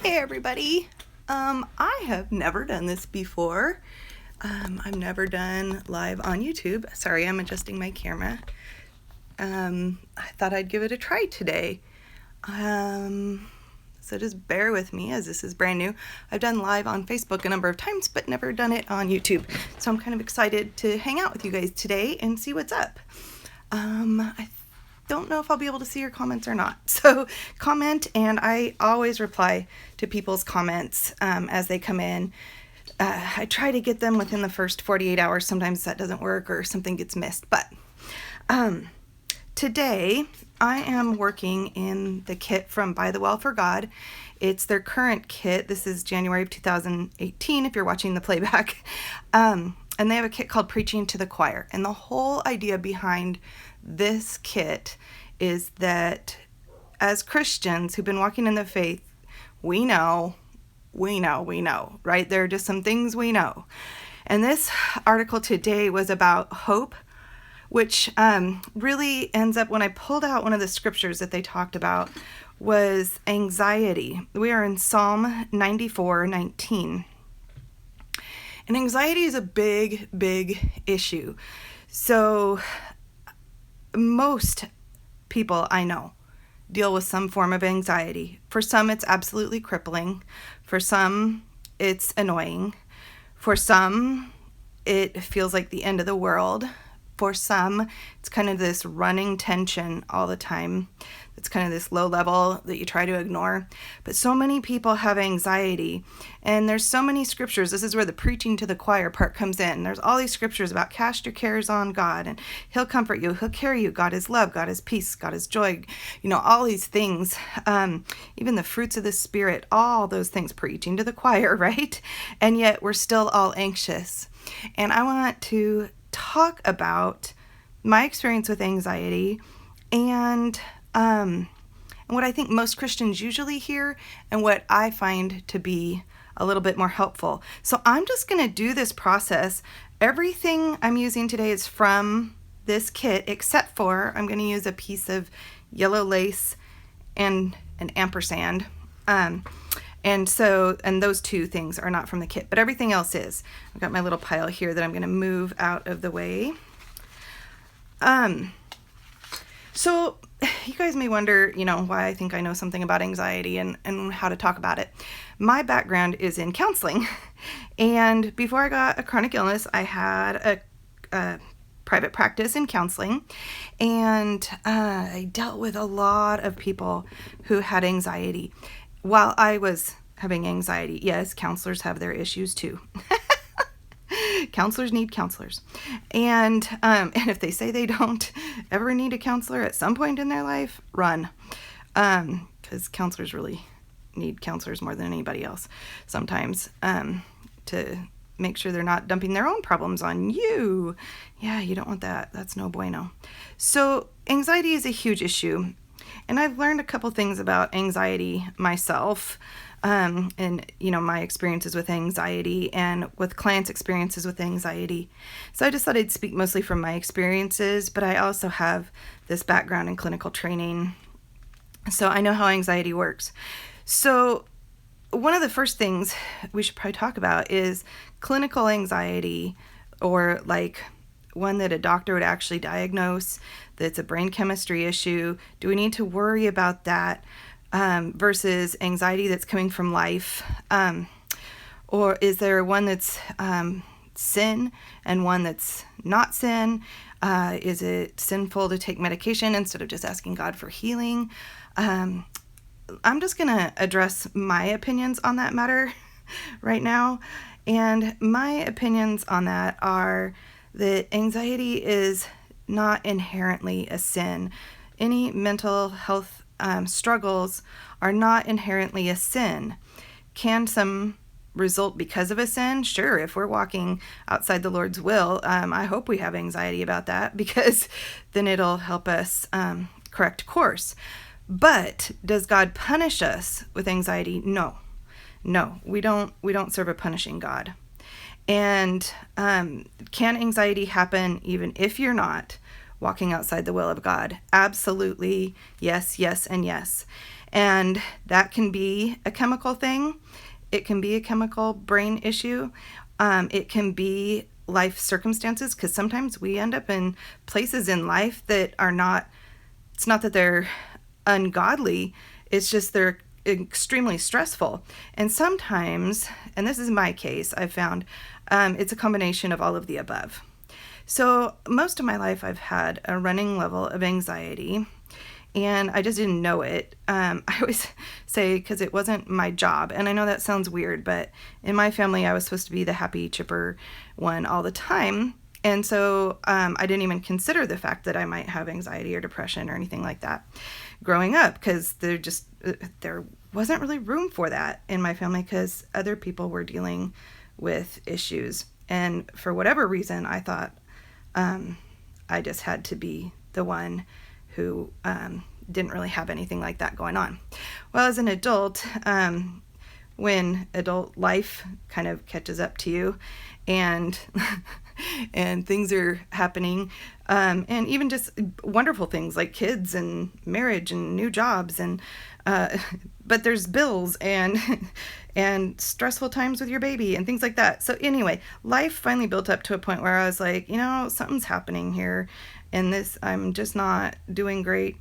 Hey everybody. I have never done this before. I've never done live on YouTube. Sorry, I'm adjusting my camera. I thought I'd give it a try today. So just bear with me as this is brand new. I've done live on Facebook a number of times, but never done it on YouTube. So I'm kind of excited to hang out with you guys today and see what's up. I don't know if I'll be able to see your comments or not. So comment, and I always reply to people's comments as they come in. I try to get them within the first 48 hours. Sometimes that doesn't work or something gets missed. But today I am working in the kit from By the Well for God. It's their current kit. This is January of 2018 if you're watching the playback. And they have a kit called Preaching to the Choir. And the whole idea behind this kit is that as Christians who've been walking in the faith, we know, right? There are just some things we know. And this article today was about hope, which really ends up, when I pulled out one of the scriptures that they talked about, was anxiety. We are in Psalm 94:19. And anxiety is a big, big issue. So most people I know deal with some form of anxiety. For some, it's absolutely crippling. For some, it's annoying. For some, it feels like the end of the world. For some, it's kind of this running tension all the time. It's kind of this low level that you try to ignore. But so many people have anxiety, and there's so many scriptures. This is where the preaching to the choir part comes in. There's all these scriptures about cast your cares on God, and He'll comfort you. He'll carry you. God is love. God is peace. God is joy. You know, all these things, even the fruits of the Spirit, all those things, preaching to the choir, right? And yet we're still all anxious. And I want to talk about my experience with anxiety and what I think most Christians usually hear and what I find to be a little bit more helpful. So I'm just going to do this process. Everything I'm using today is from this kit, except for I'm going to use a piece of yellow lace and an ampersand. And those two things are not from the kit, but everything else is. I've got my little pile here that I'm going to move out of the way. So you guys may wonder, why I think I know something about anxiety and how to talk about it. My background is in counseling. And before I got a chronic illness, I had a private practice in counseling. And I dealt with a lot of people who had anxiety. While I was having anxiety, yes, counselors have their issues too. Counselors need counselors. And if they say they don't ever need a counselor at some point in their life, run. Because counselors really need counselors more than anybody else sometimes, to make sure they're not dumping their own problems on you. Yeah, you don't want that. That's no bueno. So anxiety is a huge issue. And I've learned a couple things about anxiety myself, and my experiences with anxiety and with clients' experiences with anxiety. So I just thought I'd speak mostly from my experiences, but I also have this background in clinical training, so I know how anxiety works. So one of the first things we should probably talk about is clinical anxiety, or like one that a doctor would actually diagnose, that's a brain chemistry issue. Do we need to worry about that? Versus anxiety that's coming from life? Or is there one that's sin and one that's not sin? Is it sinful to take medication instead of just asking God for healing? I'm just going to address my opinions on that matter right now. And my opinions on that are that anxiety is not inherently a sin. Any mental health struggles are not inherently a sin. Can some result because of a sin? Sure, if we're walking outside the Lord's will, I hope we have anxiety about that, because then it'll help us correct course. But does God punish us with anxiety? No, we don't serve a punishing God. And can anxiety happen even if you're not walking outside the will of God? Absolutely, yes, and yes. And that can be a chemical thing. It can be a chemical brain issue. It can be life circumstances, because sometimes we end up in places in life that are not, it's not that they're ungodly, it's just they're extremely stressful. And sometimes, and this is my case, I've found it's a combination of all of the above. So most of my life I've had a running level of anxiety, and I just didn't know it. I always say, because it wasn't my job, and I know that sounds weird, but in my family I was supposed to be the happy, chipper one all the time. And so I didn't even consider the fact that I might have anxiety or depression or anything like that growing up, because there wasn't really room for that in my family, because other people were dealing with issues. And for whatever reason, I thought I just had to be the one who didn't really have anything like that going on. Well, as an adult, when adult life kind of catches up to you, and and things are happening, and even just wonderful things like kids and marriage and new jobs, and but there's bills and stressful times with your baby and things like that. So anyway, life finally built up to a point where I was like, something's happening here, and I'm just not doing great.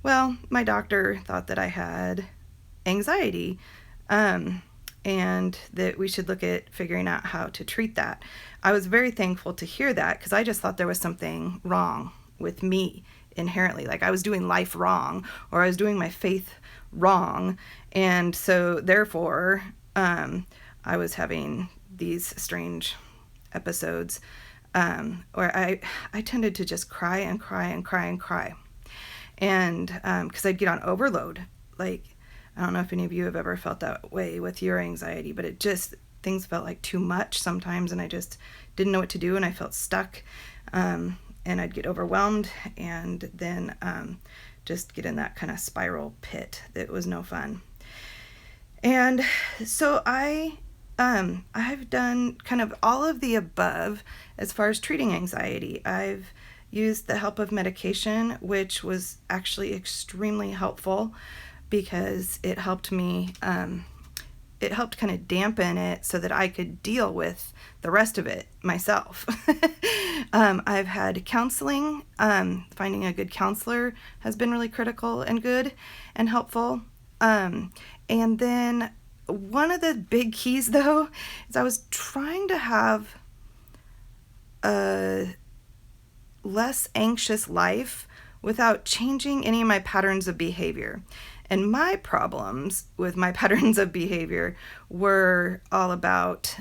Well, my doctor thought that I had anxiety, and that we should look at figuring out how to treat that. I was very thankful to hear that, because I just thought there was something wrong with me inherently. Like I was doing life wrong, or I was doing my faith wrong. And so therefore, I was having these strange episodes where I tended to just cry and cry and cry and cry. And because I'd get on overload. Like, I don't know if any of you have ever felt that way with your anxiety, but things felt like too much sometimes, and I just didn't know what to do, and I felt stuck, and I'd get overwhelmed, and then just get in that kind of spiral pit that was no fun. And so I've done kind of all of the above as far as treating anxiety. I've used the help of medication, which was actually extremely helpful, because it helped me, it helped kind of dampen it so that I could deal with the rest of it myself. I've had counseling. Finding a good counselor has been really critical and good and helpful. And then one of the big keys, though, is I was trying to have a less anxious life without changing any of my patterns of behavior. And my problems with my patterns of behavior were all about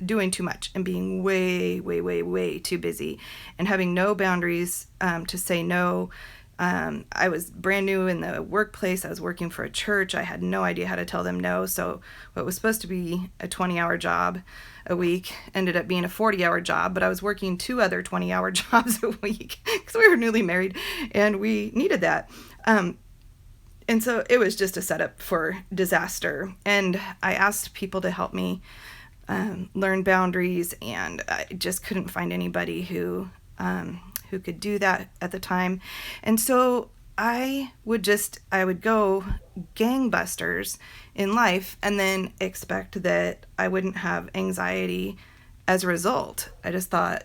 doing too much and being way, way, way, way too busy, and having no boundaries to say no. I was brand new in the workplace. I was working for a church. I had no idea how to tell them no. So what was supposed to be a 20-hour job a week ended up being a 40-hour job, but I was working 2 other 20-hour jobs a week because we were newly married and we needed that. And so it was just a setup for disaster. And I asked people to help me learn boundaries, and I just couldn't find anybody who could do that at the time. And so I would go gangbusters in life and then expect that I wouldn't have anxiety as a result. I just thought,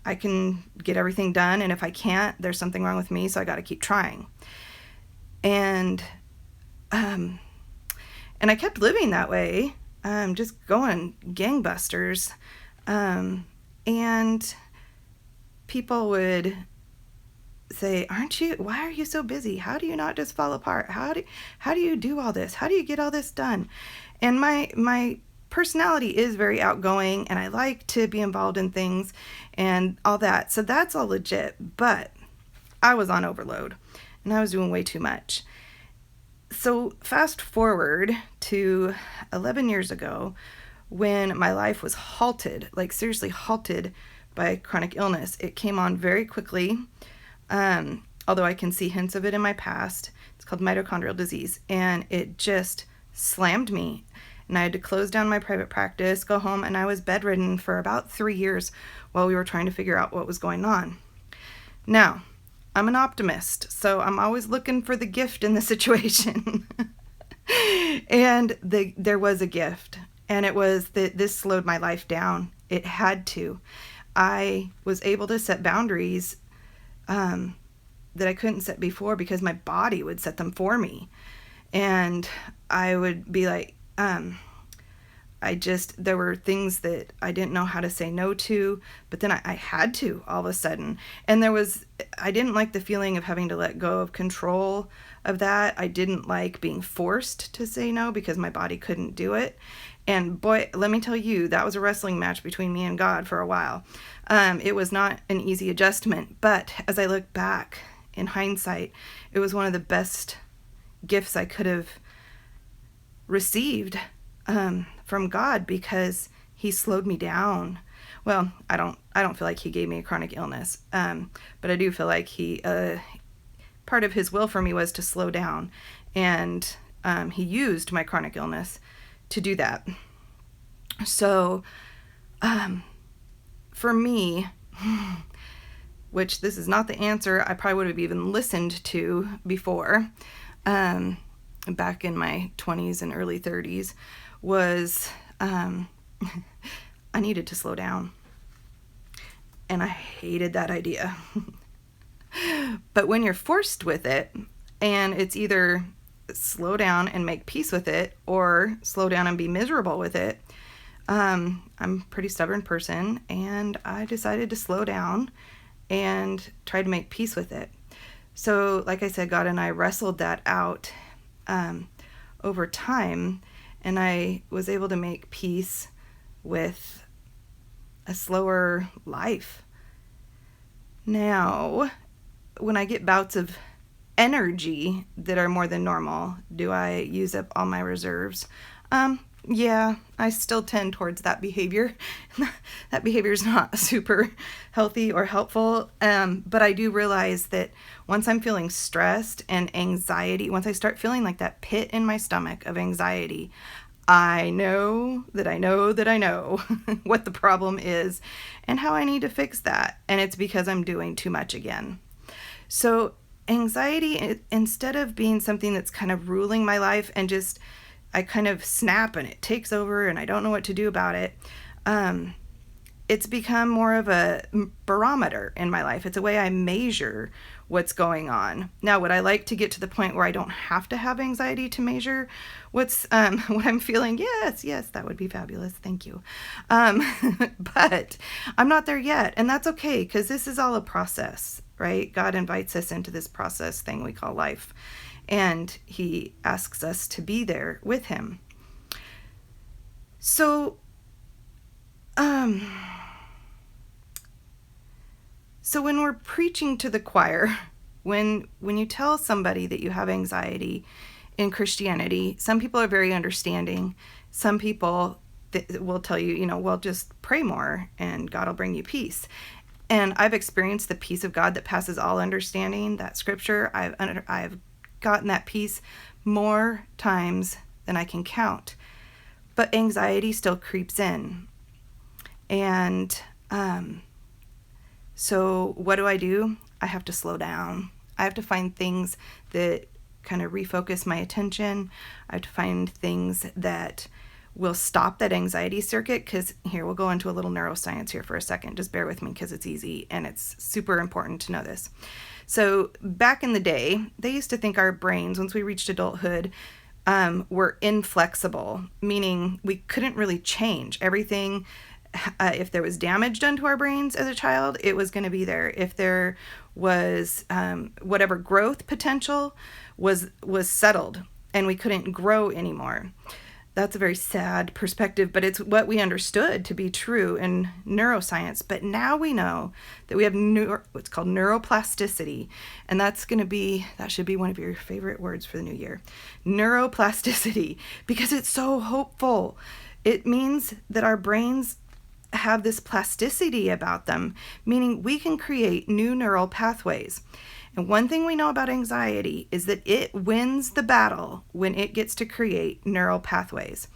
I can get everything done, and if I can't, there's something wrong with me, so I got to keep trying. And I kept living that way, just going gangbusters. And people would say, why are you so busy? How do you not just fall apart? How do you do all this? How do you get all this done? And my personality is very outgoing, and I like to be involved in things and all that. So that's all legit, but I was on overload and I was doing way too much. So fast forward to 11 years ago, when my life was halted, like seriously halted by chronic illness. It came on very quickly, although I can see hints of it in my past. It's called mitochondrial disease, and it just slammed me. And I had to close down my private practice, go home, and I was bedridden for about 3 years while we were trying to figure out what was going on. Now, I'm an optimist, so I'm always looking for the gift in the situation. And there was a gift, and it was that this slowed my life down. It had to. I was able to set boundaries that I couldn't set before because my body would set them for me. And I would be like, there were things that I didn't know how to say no to, but then I had to all of a sudden. And I didn't like the feeling of having to let go of control of that. I didn't like being forced to say no because my body couldn't do it. And boy, let me tell you, that was a wrestling match between me and God for a while. It was not an easy adjustment, but as I look back in hindsight, it was one of the best gifts I could have received from God, because he slowed me down. Well, I don't feel like he gave me a chronic illness, but I do feel like part of his will for me was to slow down, and he used my chronic illness to do that. So for me, which this is not the answer I probably would have even listened to before, back in my 20s and early 30s, was I needed to slow down. And I hated that idea. But when you're forced with it, and it's either slow down and make peace with it, or slow down and be miserable with it, I'm a pretty stubborn person, and I decided to slow down and try to make peace with it. So, like I said, God and I wrestled that out over time, and I was able to make peace with a slower life. Now, when I get bouts of energy that are more than normal, do I use up all my reserves? Yeah, I still tend towards that behavior. That behavior is not super healthy or helpful, but I do realize that once I'm feeling stressed and anxiety, once I start feeling like that pit in my stomach of anxiety, I know that I know that I know what the problem is and how I need to fix that. And it's because I'm doing too much again. So anxiety, instead of being something that's kind of ruling my life and just I kind of snap and it takes over and I don't know what to do about it, it's become more of a barometer in my life. It's a way I measure what's going on. Now, would I like to get to the point where I don't have to have anxiety to measure what I'm feeling? Yes, that would be fabulous. Thank you. But I'm not there yet, and that's okay, because this is all a process, right? God invites us into this process thing we call life, and he asks us to be there with him. So, so when we're preaching to the choir, when you tell somebody that you have anxiety in Christianity, some people are very understanding. Some people will tell you, well, just pray more and God will bring you peace. And I've experienced the peace of God that passes all understanding, that scripture. I've gotten that peace more times than I can count. But anxiety still creeps in. And so what do? I have to slow down. I have to find things that kind of refocus my attention. I have to find things that will stop that anxiety circuit, because here, we'll go into a little neuroscience here for a second. Just bear with me, because it's easy and it's super important to know this. So back in the day, they used to think our brains, once we reached adulthood, were inflexible, meaning we couldn't really change everything. If there was damage done to our brains as a child, it was going to be there. If there was whatever growth potential was settled, and we couldn't grow anymore. That's a very sad perspective, but it's what we understood to be true in neuroscience. But now we know that we have what's called neuroplasticity, and that should be one of your favorite words for the new year, neuroplasticity, because it's so hopeful. It means that our brains have this plasticity about them, meaning we can create new neural pathways. And one thing we know about anxiety is that it wins the battle when it gets to create neural pathways.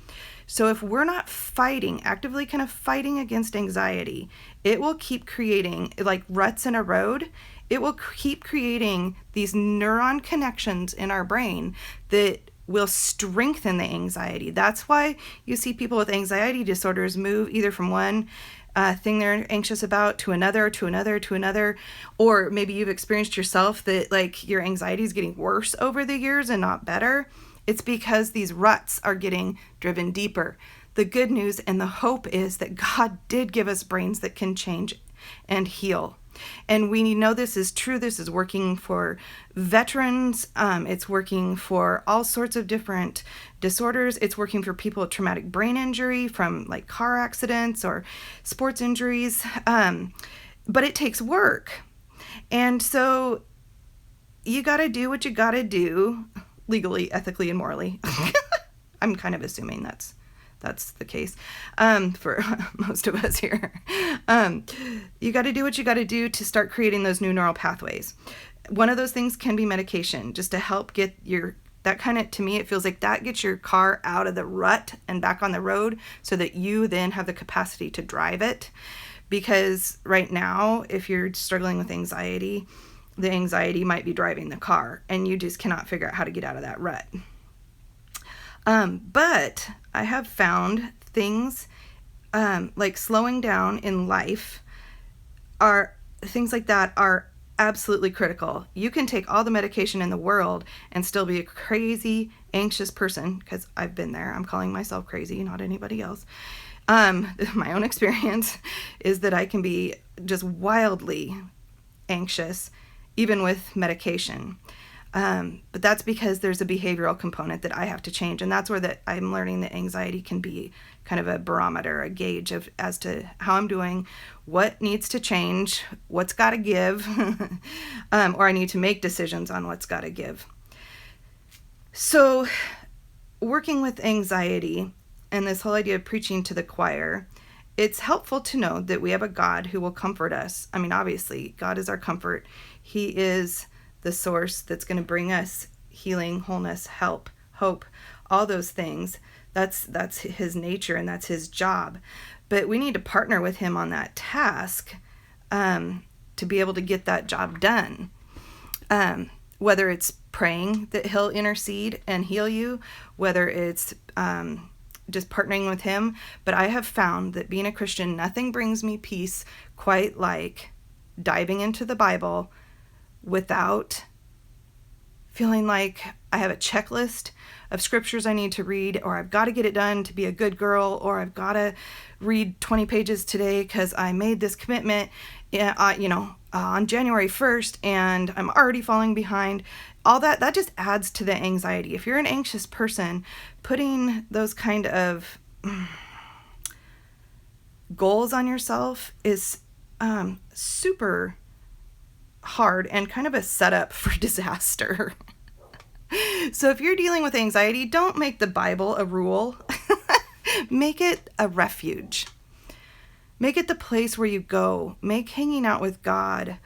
So if we're not actively kind of fighting against anxiety, it will keep creating like ruts in a road, it will keep creating these neuron connections in our brain that will strengthen the anxiety. That's why you see people with anxiety disorders move either from one thing they're anxious about to another, to another, to another. Or maybe you've experienced yourself that like your anxiety is getting worse over the years and not better. It's because these ruts are getting driven deeper. The good news and the hope is that God did give us brains that can change and heal. And we know this is true. This is working for veterans. It's working for all sorts of different disorders. It's working for people with traumatic brain injury from like car accidents or sports injuries. But it takes work. And so you got to do what you got to do legally, ethically, and morally. I'm kind of assuming that's the case for most of us here. You got to do what you got to do to start creating those new neural pathways. One of those things can be medication, just to help get that kind of, to me, it feels like that gets your car out of the rut and back on the road so that you then have the capacity to drive it. Because right now, if you're struggling with anxiety, the anxiety might be driving the car and you just cannot figure out how to get out of that rut. But I have found things like slowing down in life things like that are absolutely critical. You can take all the medication in the world and still be a crazy, anxious person, because I've been there. I'm calling myself crazy, not anybody else. My own experience is that I can be just wildly anxious, even with medication. But that's because there's a behavioral component that I have to change. And that's where I'm learning that anxiety can be kind of a barometer, a gauge as to how I'm doing, what needs to change, what's got to give, or I need to make decisions on what's got to give. So working with anxiety and this whole idea of preaching to the choir, it's helpful to know that we have a God who will comfort us. I mean, obviously, God is our comfort. He is the source that's going to bring us healing, wholeness, help, hope, all those things. That's his nature and that's his job. But we need to partner with him on that task to be able to get that job done. Whether it's praying that he'll intercede and heal you, whether it's just partnering with him. But I have found that being a Christian, nothing brings me peace quite like diving into the Bible without feeling like I have a checklist of scriptures I need to read, or I've got to get it done to be a good girl, or I've got to read 20 pages today because I made this commitment, on January 1st, and I'm already falling behind. All that just adds to the anxiety. If you're an anxious person, putting those kind of goals on yourself is super hard and kind of a setup for disaster. So if you're dealing with anxiety, don't make the Bible a rule. Make it a refuge. Make it the place where you go. Make hanging out with God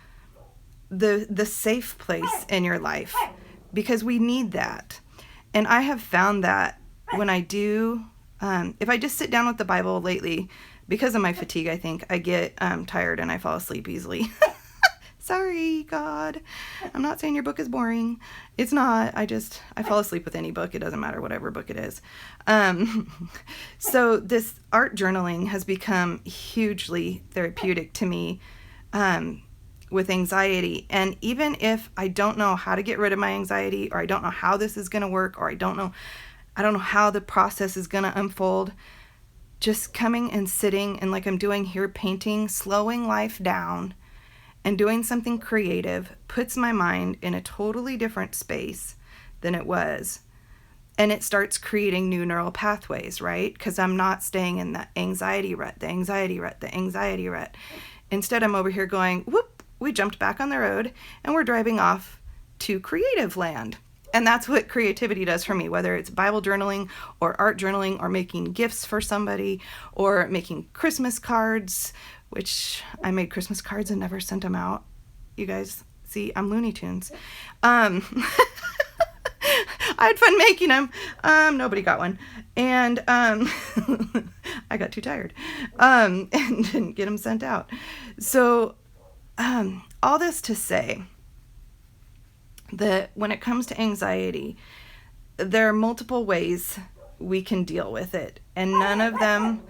the safe place in your life, because we need that. And I have found that when I do, if I just sit down with the Bible lately, because of my fatigue, I think I get tired and I fall asleep easily. Sorry, God. I'm not saying your book is boring. It's not. I fall asleep with any book. It doesn't matter whatever book it is. So this art journaling has become hugely therapeutic to me with anxiety. And even if I don't know how to get rid of my anxiety, or I don't know how this is going to work, or I don't know how the process is going to unfold, just coming and sitting and like I'm doing here, painting, slowing life down, and doing something creative puts my mind in a totally different space than it was. And it starts creating new neural pathways, right? Because I'm not staying in the anxiety rut. Instead, I'm over here going, whoop, we jumped back on the road and we're driving off to creative land. And that's what creativity does for me, whether it's Bible journaling or art journaling or making gifts for somebody or making Christmas cards, which I made Christmas cards and never sent them out. You guys see, I'm Looney Tunes. I had fun making them. Nobody got one. And I got too tired and didn't get them sent out. So all this to say that when it comes to anxiety, there are multiple ways we can deal with it, and none of them,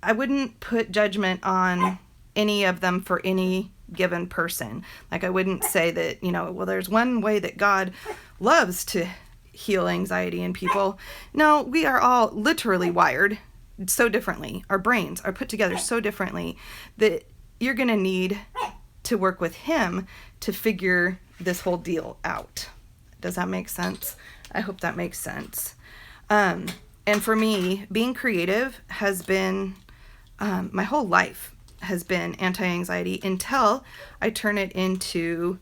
I wouldn't put judgment on any of them for any given person. Like, I wouldn't say that, well, there's one way that God loves to heal anxiety in people. No, we are all literally wired so differently. Our brains are put together so differently that you're going to need to work with Him to figure this whole deal out. Does that make sense? I hope that makes sense. And for me, being creative has been, my whole life has been anti-anxiety until I turn it into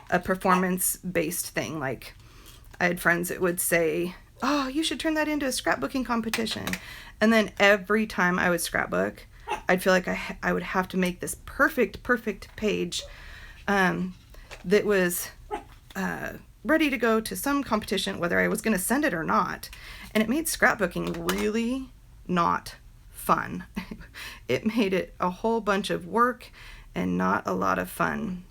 a performance-based thing. Like, I had friends that would say, oh, you should turn that into a scrapbooking competition. And then every time I would scrapbook, I'd feel like I would have to make this perfect page that was ready to go to some competition, whether I was going to send it or not. And it made scrapbooking really not fun. It made it a whole bunch of work and not a lot of fun.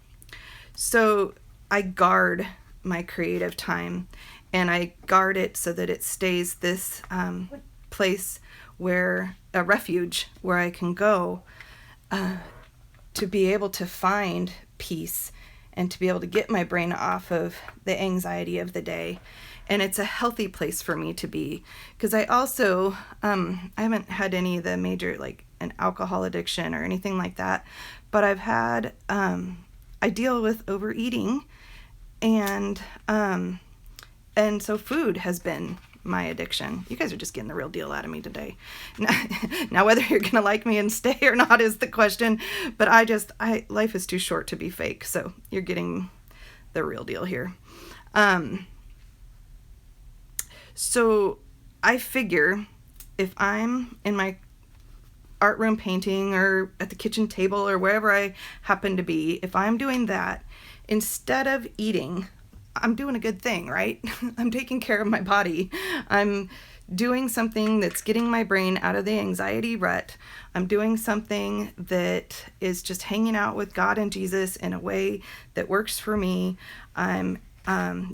So I guard my creative time, and I guard it so that it stays this place where, a refuge where I can go to be able to find peace and to be able to get my brain off of the anxiety of the day. And it's a healthy place for me to be, because I also, I haven't had any of the major, like an alcohol addiction or anything like that, but I've had, I deal with overeating, and so food has been my addiction. You guys are just getting the real deal out of me today. Now whether you're going to like me and stay or not is the question, but life is too short to be fake, so you're getting the real deal here. So I figure if I'm in my art room painting or at the kitchen table or wherever I happen to be, if I'm doing that, instead of eating, I'm doing a good thing, right? I'm taking care of my body. I'm doing something that's getting my brain out of the anxiety rut. I'm doing something that is just hanging out with God and Jesus in a way that works for me. I'm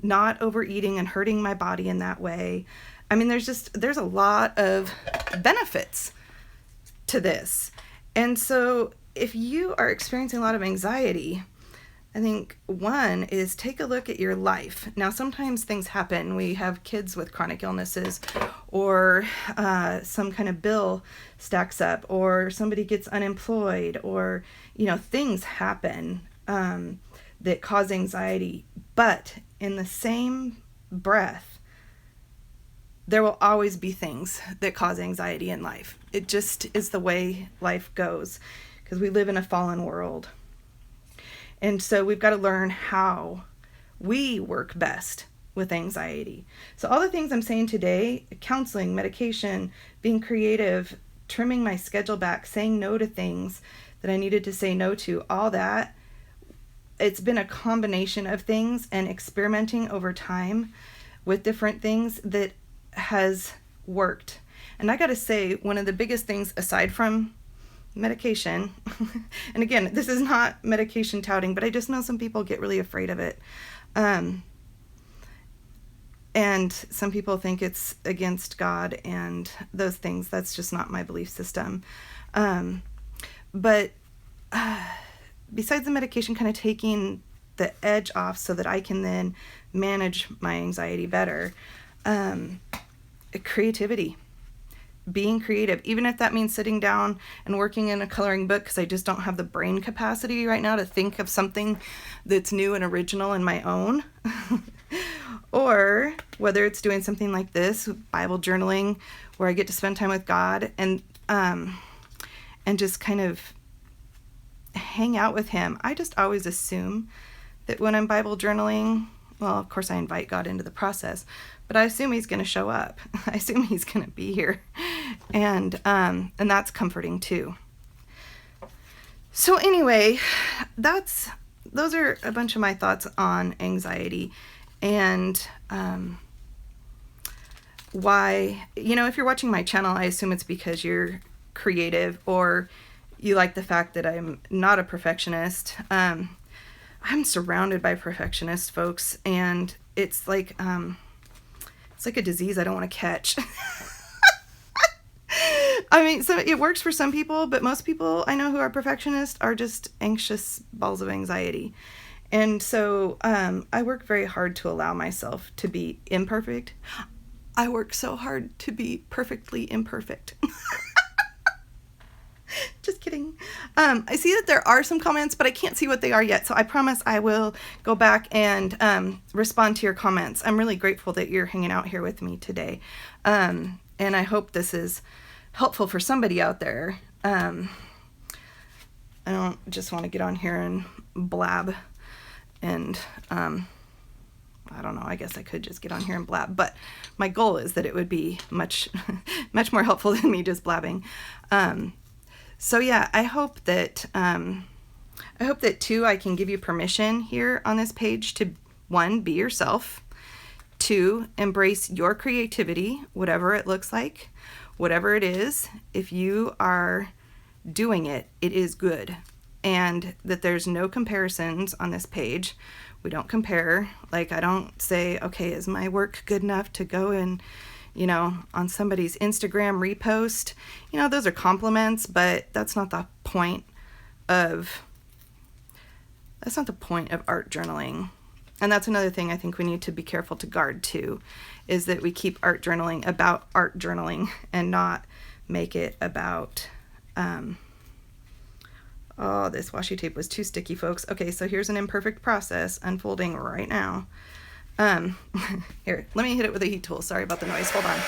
not overeating and hurting my body in that way. I mean, there's a lot of benefits to this. And so if you are experiencing a lot of anxiety, I think one is take a look at your life. Now, sometimes things happen. We have kids with chronic illnesses, or some kind of bill stacks up, or somebody gets unemployed, or, things happen that cause anxiety. But in the same breath, there will always be things that cause anxiety in life. It just is the way life goes, because we live in a fallen world. And so we've got to learn how we work best with anxiety. So all the things I'm saying today, counseling, medication, being creative, trimming my schedule back, saying no to things that I needed to say no to, all that, it's been a combination of things and experimenting over time with different things that has worked. And I got to say, one of the biggest things aside from medication, and again, this is not medication touting, but I just know some people get really afraid of it. And some people think it's against God and those things. That's just not my belief system. But besides the medication kind of taking the edge off so that I can then manage my anxiety better, creativity. Being creative, even if that means sitting down and working in a coloring book, because I just don't have the brain capacity right now to think of something that's new and original in my own. Or whether it's doing something like this, Bible journaling, where I get to spend time with God and just kind of hang out with Him. I just always assume that when I'm Bible journaling, well, of course I invite God into the process, but I assume He's going to show up. I assume He's going to be here. And that's comforting too. So anyway, those are a bunch of my thoughts on anxiety and why, if you're watching my channel, I assume it's because you're creative or you like the fact that I'm not a perfectionist. I'm surrounded by perfectionist folks, and it's like a disease I don't want to catch. I mean, so it works for some people, but most people I know who are perfectionists are just anxious balls of anxiety. And so I work very hard to allow myself to be imperfect. I work so hard to be perfectly imperfect. Just kidding. I see that there are some comments, but I can't see what they are yet. So I promise I will go back and respond to your comments. I'm really grateful that you're hanging out here with me today. And I hope this is helpful for somebody out there. I don't just want to get on here and blab. And I don't know, I guess I could just get on here and blab. But my goal is that it would be much, much more helpful than me just blabbing. So yeah, I hope that too, I can give you permission here on this page to, 1, be yourself, 2, embrace your creativity, whatever it looks like, whatever it is. If you are doing it, it is good. And that there's no comparisons on this page. We don't compare. Like, I don't say, okay, is my work good enough to go and, on somebody's Instagram repost? Those are compliments, but that's not the point of art journaling. And that's another thing I think we need to be careful to guard too, is that we keep art journaling about art journaling and not make it about, oh, this washi tape was too sticky, folks. Okay, so here's an imperfect process unfolding right now. Here, let me hit it with a heat tool. Sorry about the noise. Hold on.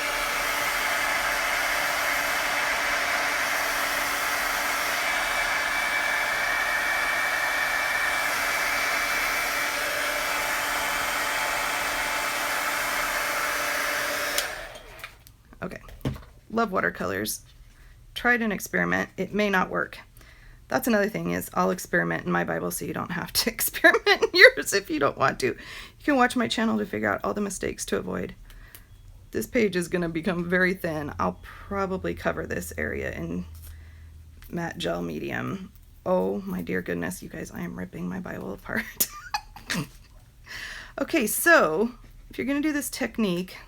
Okay. Love watercolors. Tried an experiment. It may not work. That's another thing, is I'll experiment in my Bible so you don't have to experiment in yours if you don't want to. You can watch my channel to figure out all the mistakes to avoid. This page is going to become very thin. I'll probably cover this area in matte gel medium. Oh my dear goodness, you guys, I am ripping my Bible apart. Okay, so if you're going to do this technique,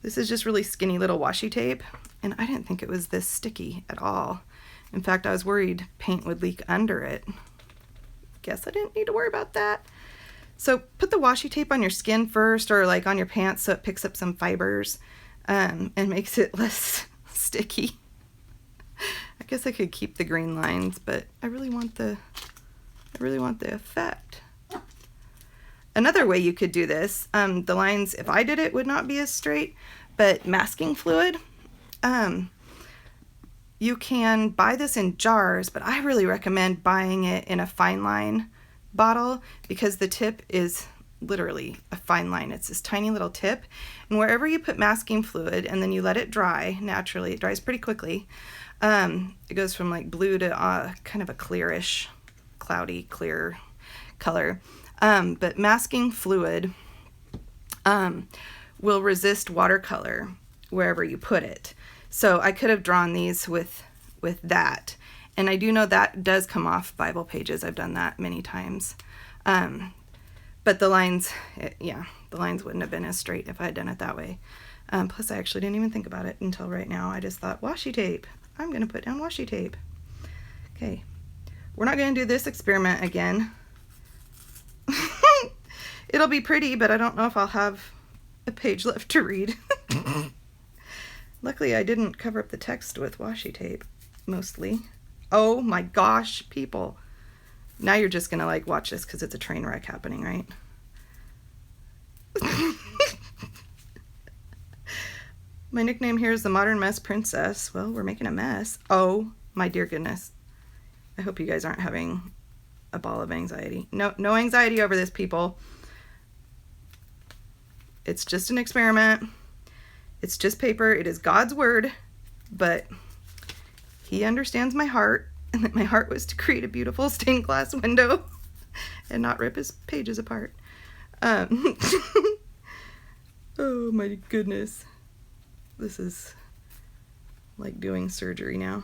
this is just really skinny little washi tape, and I didn't think it was this sticky at all. In fact, I was worried paint would leak under it. Guess I didn't need to worry about that. So put the washi tape on your skin first, or like on your pants, so it picks up some fibers and makes it less sticky. I guess I could keep the green lines, but I really want the effect. Another way you could do this, the lines, if I did it, would not be as straight, but masking fluid, you can buy this in jars, but I really recommend buying it in a fine line bottle, because the tip is literally a fine line. It's this tiny little tip, and wherever you put masking fluid and then you let it dry naturally, it dries pretty quickly. It goes from like blue to kind of a clearish, cloudy, clear color. But masking fluid will resist watercolor wherever you put it. So I could have drawn these with that. And I do know that does come off Bible pages. I've done that many times. But the lines, the lines wouldn't have been as straight if I had done it that way. Plus, I actually didn't even think about it until right now. I just thought, washi tape. I'm going to put down washi tape. Okay. We're not going to do this experiment again. It'll be pretty, but I don't know if I'll have a page left to read. Luckily, I didn't cover up the text with washi tape, mostly. Oh my gosh, people. Now you're just gonna like watch this because it's a train wreck happening, right? My nickname here is the Modern Mess Princess. Well, we're making a mess. Oh my dear goodness. I hope you guys aren't having a ball of anxiety. No anxiety over this, people. It's just an experiment. It's just paper. It is God's word, but He understands my heart, and that my heart was to create a beautiful stained glass window and not rip His pages apart. Oh my goodness. This is like doing surgery now.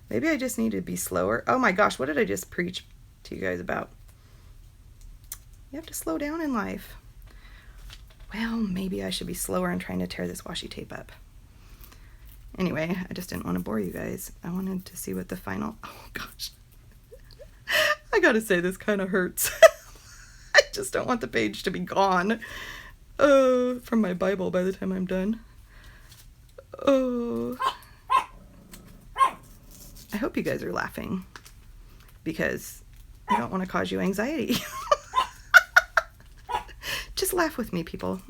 Maybe I just need to be slower. Oh my gosh, what did I just preach to you guys about? You have to slow down in life. Well, maybe I should be slower in trying to tear this washi tape up. Anyway, I just didn't want to bore you guys. I wanted to see what the final... Oh gosh. I gotta say, this kind of hurts. I just don't want the page to be gone from my Bible by the time I'm done. Oh. I hope you guys are laughing because I don't want to cause you anxiety. Just laugh with me, people.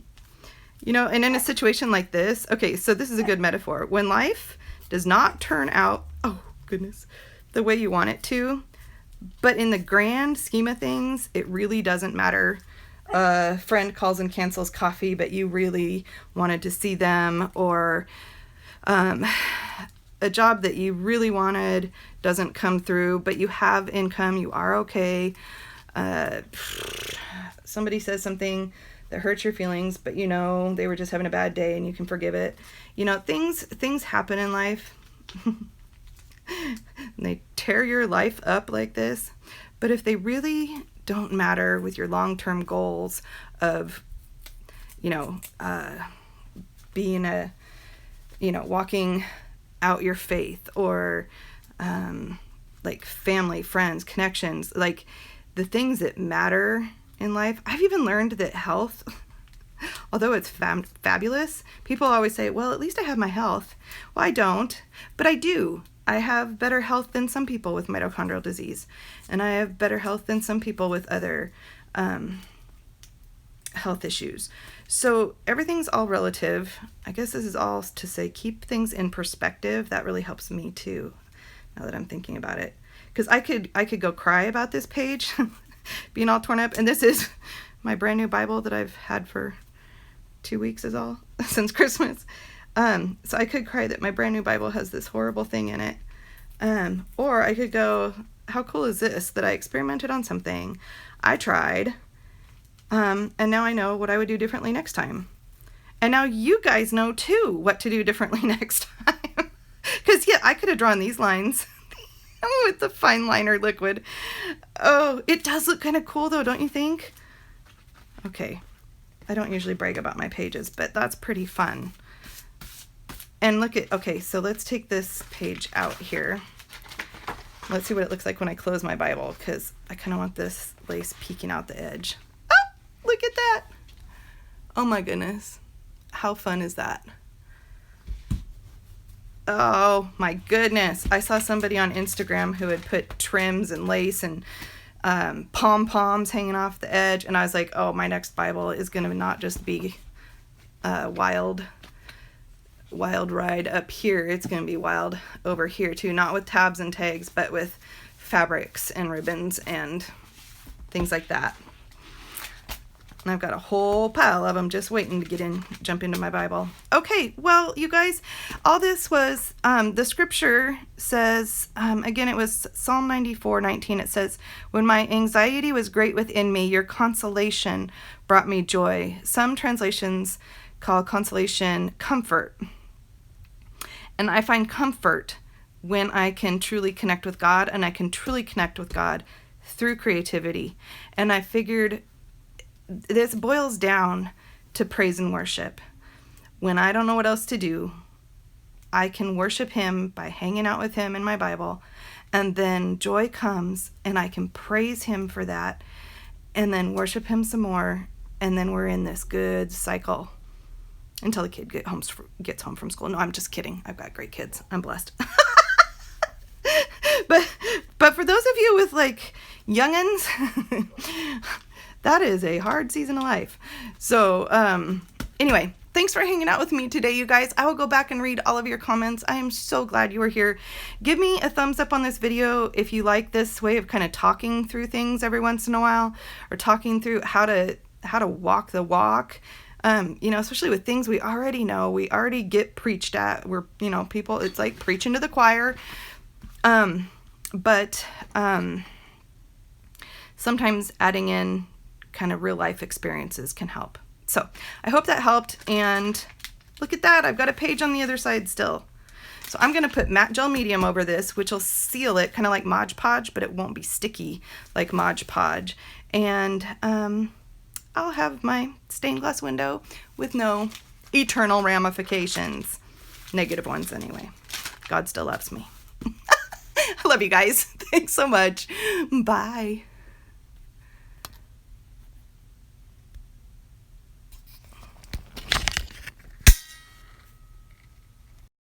You know, and in a situation like this, okay, so this is a good metaphor. When life does not turn out, oh goodness, the way you want it to, but in the grand scheme of things, it really doesn't matter. A friend calls and cancels coffee, but you really wanted to see them, or a job that you really wanted doesn't come through, but you have income, you are okay. Somebody says something that hurts your feelings, but you know they were just having a bad day and you can forgive it. You know, things happen in life. And they tear your life up like this. But if they really don't matter with your long-term goals of, you know, being a, you know, walking out your faith, or like family, friends, connections, like the things that matter in life. I've even learned that health, although it's fabulous, people always say, well, at least I have my health. Well, I don't, but I do. I have better health than some people with mitochondrial disease, and I have better health than some people with other health issues. So everything's all relative. I guess this is all to say keep things in perspective. That really helps me too, now that I'm thinking about it. Because I could go cry about this page being all torn up. And this is my brand new Bible that I've had for 2 weeks is all since Christmas. So I could cry that my brand new Bible has this horrible thing in it. Or I could go, how cool is this that I experimented on something, I tried, and now I know what I would do differently next time. And now you guys know too what to do differently next time. Because yeah, I could have drawn these lines with the fine liner liquid. Oh, it does look kind of cool though, don't you think? Okay, I don't usually brag about my pages, but that's pretty fun. And look at, okay, so let's take this page out here. Let's see what it looks like when I close my Bible, because I kind of want this lace peeking out the edge. Oh, look at that. Oh my goodness. How fun is that? Oh my goodness. I saw somebody on Instagram who had put trims and lace and pom-poms hanging off the edge, and I was like, oh, my next Bible is going to not just be wild ride up here, it's going to be wild over here too, not with tabs and tags, but with fabrics and ribbons and things like that. And I've got a whole pile of them just waiting to jump into my Bible. Okay, well, you guys, all this was, the scripture says, again, it was Psalm 94:19. It says, when my anxiety was great within me, your consolation brought me joy. Some translations call consolation comfort. And I find comfort when I can truly connect with God, and I can truly connect with God through creativity. And I figured this boils down to praise and worship. When I don't know what else to do, I can worship Him by hanging out with Him in my Bible, and then joy comes and I can praise Him for that, and then worship Him some more, and then we're in this good cycle until the kid gets home from school. No, I'm just kidding. I've got great kids. I'm blessed. But for those of you with like youngins, that is a hard season of life. So anyway, thanks for hanging out with me today, you guys. I will go back and read all of your comments. I am so glad you were here. Give me a thumbs up on this video if you like this way of kind of talking through things every once in a while, or talking through how to walk the walk. You know, especially with things we already know, we already get preached at. We're, you know, people, it's like preaching to the choir. But sometimes adding in kind of real life experiences can help. So I hope that helped. And look at that. I've got a page on the other side still. So I'm going to put matte gel medium over this, which will seal it kind of like Mod Podge, but it won't be sticky like Mod Podge. And I'll have my stained glass window with no eternal ramifications. Negative ones anyway. God still loves me. I love you guys. Thanks so much. Bye.